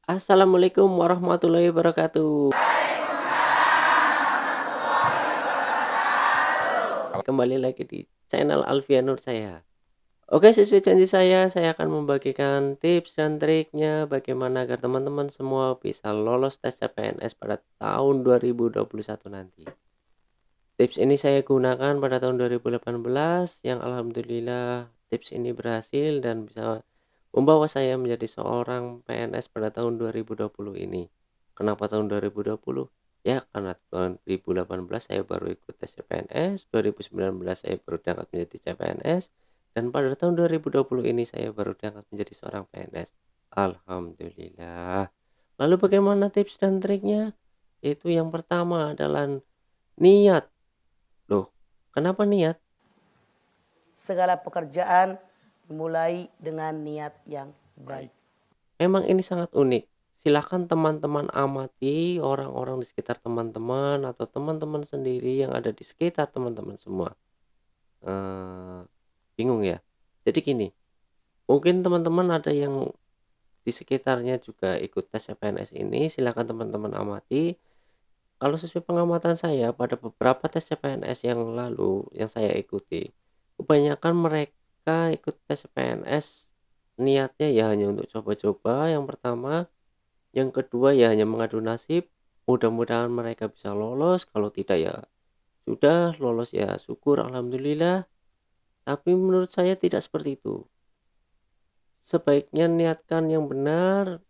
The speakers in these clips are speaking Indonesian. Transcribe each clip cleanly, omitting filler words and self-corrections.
Assalamualaikum warahmatullahi wabarakatuh. Kembali lagi di channel Alfianur saya. Oke, sesuai janji saya akan membagikan tips dan triknya bagaimana agar teman-teman semua bisa lolos tes CPNS pada tahun 2021 nanti. Tips ini saya gunakan pada tahun 2018 yang alhamdulillah tips ini berhasil dan bisa membawa saya menjadi seorang PNS pada tahun 2020 ini. Kenapa tahun 2020? Ya karena tahun 2018 saya baru ikut tes CPNS, 2019 saya baru diangkat menjadi CPNS, dan pada tahun 2020 ini saya baru diangkat menjadi seorang PNS. Alhamdulillah. Lalu bagaimana tips dan triknya? Itu yang pertama adalah niat. Loh, kenapa niat? Segala pekerjaan dimulai dengan niat yang baik. Memang ini sangat unik. Silakan teman-teman amati orang-orang di sekitar teman-teman atau teman-teman sendiri yang ada di sekitar teman-teman semua. Eh, Bingung ya? Jadi gini, mungkin teman-teman ada yang di sekitarnya juga ikut tes CPNS ini. Silakan teman-teman amati. Kalau sesuai pengamatan saya pada beberapa tes CPNS yang lalu yang saya ikuti, kebanyakan mereka ikut tes CPNS niatnya ya hanya untuk coba-coba yang pertama, yang kedua ya hanya mengadu nasib, mudah-mudahan mereka bisa lolos, kalau tidak ya sudah lolos ya syukur alhamdulillah. Tapi menurut saya tidak seperti itu. Sebaiknya niatkan yang benar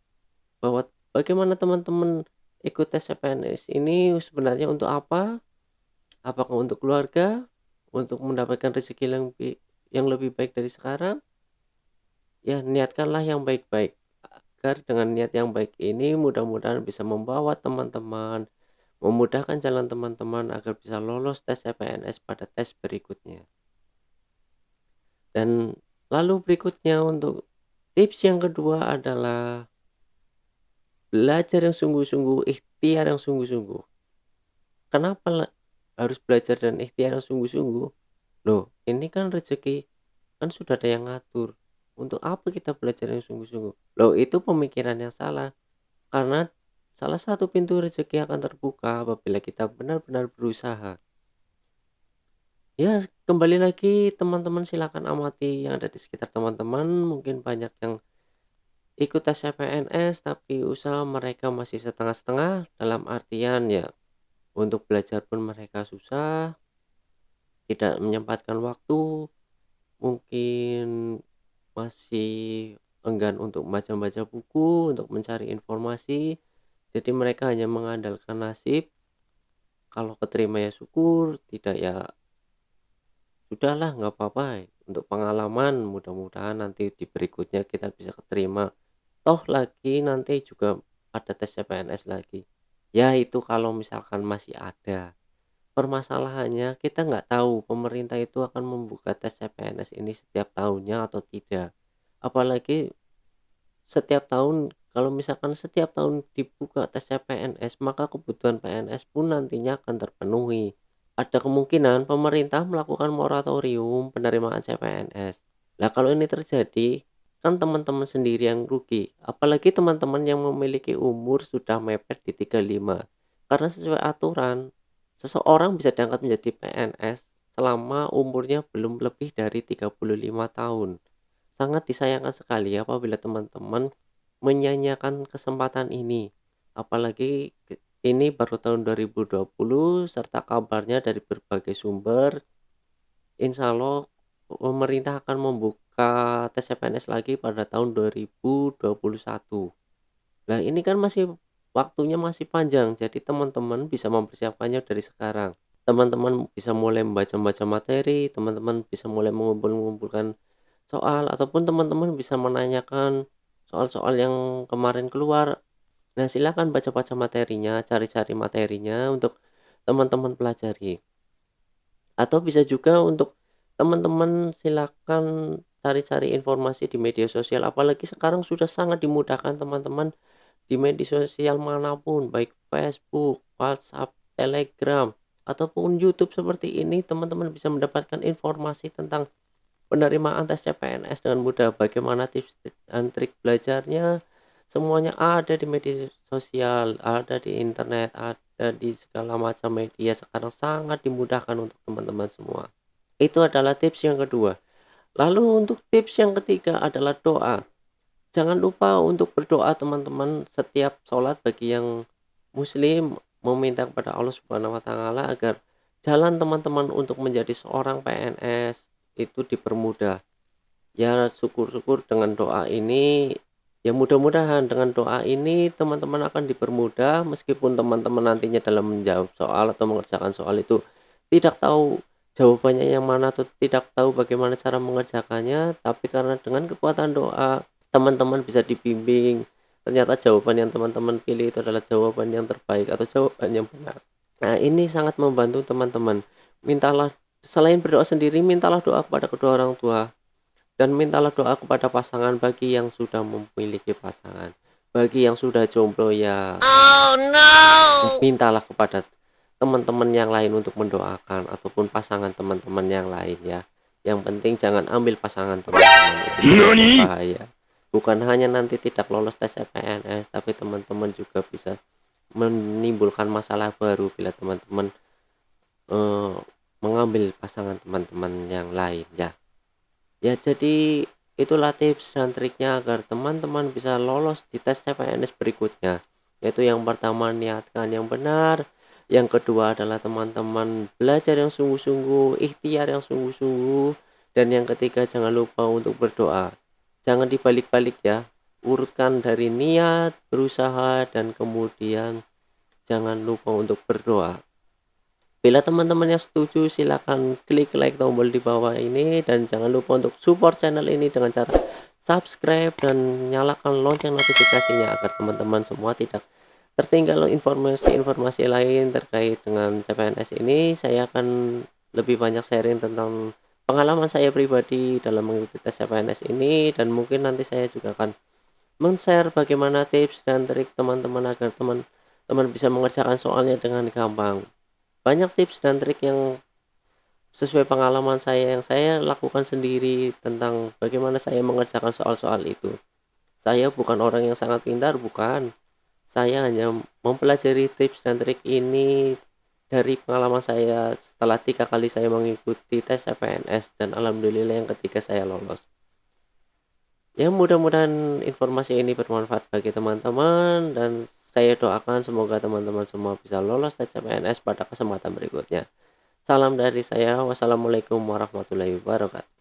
bahwa bagaimana teman-teman ikut tes CPNS ini sebenarnya untuk apa? Apakah untuk keluarga, untuk mendapatkan rezeki yang lebih baik dari sekarang? Ya, niatkanlah yang baik-baik. Agar dengan niat yang baik ini mudah-mudahan bisa membawa teman-teman, memudahkan jalan teman-teman agar bisa lolos tes CPNS pada tes berikutnya. Dan lalu berikutnya untuk tips yang kedua adalah belajar yang sungguh-sungguh, ikhtiar yang sungguh-sungguh. Kenapa harus belajar dan ikhtiar yang sungguh-sungguh? Loh, ini kan rezeki, kan sudah ada yang ngatur. Untuk apa kita belajar yang sungguh-sungguh? Loh, itu pemikiran yang salah. Karena salah satu pintu rezeki akan terbuka apabila kita benar-benar berusaha. Ya, kembali lagi teman-teman silakan amati yang ada di sekitar teman-teman. Mungkin banyak yang ikut tes CPNS tapi usaha mereka masih setengah-setengah dalam artian ya untuk belajar pun mereka susah, tidak menyempatkan waktu, mungkin masih enggan untuk baca-baca buku, untuk mencari informasi. Jadi mereka hanya mengandalkan nasib, kalau keterima ya syukur, tidak ya sudahlah nggak apa-apa. Untuk pengalaman mudah-mudahan nanti di berikutnya kita bisa keterima. Toh lagi nanti juga ada tes CPNS lagi. Ya itu kalau misalkan masih ada. Permasalahannya kita nggak tahu pemerintah itu akan membuka tes CPNS ini setiap tahunnya atau tidak. Apalagi setiap tahun, kalau misalkan setiap tahun dibuka tes CPNS, maka kebutuhan PNS pun nantinya akan terpenuhi. Ada kemungkinan pemerintah melakukan moratorium penerimaan CPNS. Nah, kalau ini terjadi, kan teman-teman sendiri yang rugi. Apalagi teman-teman yang memiliki umur sudah mepet di 35. Karena sesuai aturan, seseorang bisa diangkat menjadi PNS selama umurnya belum lebih dari 35 tahun. Sangat disayangkan sekali apabila teman-teman menyanyiakan kesempatan ini. Apalagi ini baru tahun 2020 serta kabarnya dari berbagai sumber, insya Allah pemerintah akan membuka tes CPNS lagi pada tahun 2021. Nah ini kan masih waktunya masih panjang, jadi teman-teman bisa mempersiapkannya dari sekarang. Teman-teman bisa mulai membaca-baca materi, teman-teman bisa mulai mengumpulkan soal, ataupun teman-teman bisa menanyakan soal-soal yang kemarin keluar. Nah, silakan baca-baca materinya, cari-cari materinya untuk teman-teman pelajari. Atau bisa juga untuk teman-teman silakan cari-cari informasi di media sosial. Apalagi sekarang sudah sangat dimudahkan teman-teman di media sosial manapun, baik Facebook, WhatsApp, Telegram, ataupun YouTube seperti ini, teman-teman bisa mendapatkan informasi tentang penerimaan tes CPNS dengan mudah. Bagaimana tips dan trik belajarnya, semuanya ada di media sosial, ada di internet, ada di segala macam media sekarang sangat dimudahkan untuk teman-teman semua. Itu adalah tips yang kedua. Lalu untuk tips yang ketiga adalah doa. Jangan lupa untuk berdoa teman-teman setiap sholat bagi yang muslim, meminta kepada Allah Subhanahu wa taala agar jalan teman-teman untuk menjadi seorang PNS itu dipermudah. Ya syukur-syukur dengan doa ini, ya mudah-mudahan dengan doa ini teman-teman akan dipermudah meskipun teman-teman nantinya dalam menjawab soal atau mengerjakan soal itu tidak tahu jawabannya yang mana atau tidak tahu bagaimana cara mengerjakannya, tapi karena dengan kekuatan doa teman-teman bisa dibimbing. Ternyata jawaban yang teman-teman pilih itu adalah jawaban yang terbaik atau jawaban yang benar. Nah, ini sangat membantu teman-teman. Mintalah selain berdoa sendiri, mintalah doa kepada kedua orang tua. Dan mintalah doa kepada pasangan bagi yang sudah memiliki pasangan. Bagi yang sudah jomblo ya, mintalah kepada teman-teman yang lain untuk mendoakan ataupun pasangan teman-teman yang lain ya. Yang penting jangan ambil pasangan teman-teman, itu bahaya. Bukan hanya nanti tidak lolos tes CPNS, tapi teman-teman juga bisa menimbulkan masalah baru bila teman-teman mengambil pasangan teman-teman yang lain ya. Ya, jadi itulah tips dan triknya agar teman-teman bisa lolos di tes CPNS berikutnya. Yaitu yang pertama, niatkan yang benar. Yang kedua adalah teman-teman belajar yang sungguh-sungguh, ikhtiar yang sungguh-sungguh. Dan yang ketiga, jangan lupa untuk berdoa. Jangan dibalik-balik ya. Urutkan dari niat, berusaha, dan kemudian jangan lupa untuk berdoa. Bila teman-teman yang setuju, silakan klik like tombol di bawah ini dan jangan lupa untuk support channel ini dengan cara subscribe dan nyalakan lonceng notifikasinya agar teman-teman semua tidak tertinggal informasi-informasi lain terkait dengan CPNS ini. Saya akan lebih banyak sharing tentang pengalaman saya pribadi dalam mengikuti tes CPNS ini, dan mungkin nanti saya juga akan men-share bagaimana tips dan trik teman-teman agar teman-teman bisa mengerjakan soalnya dengan gampang. Banyak tips dan trik yang sesuai pengalaman saya yang saya lakukan sendiri tentang bagaimana saya mengerjakan soal-soal itu. Saya bukan orang yang sangat pintar, bukan. Saya hanya mempelajari tips dan trik ini dari pengalaman saya setelah 3 kali saya mengikuti tes CPNS dan alhamdulillah yang ketiga saya lolos. Ya, mudah-mudahan informasi ini bermanfaat bagi teman-teman dan saya doakan semoga teman-teman semua bisa lolos tes CPNS pada kesempatan berikutnya. Salam dari saya. Wassalamualaikum warahmatullahi wabarakatuh.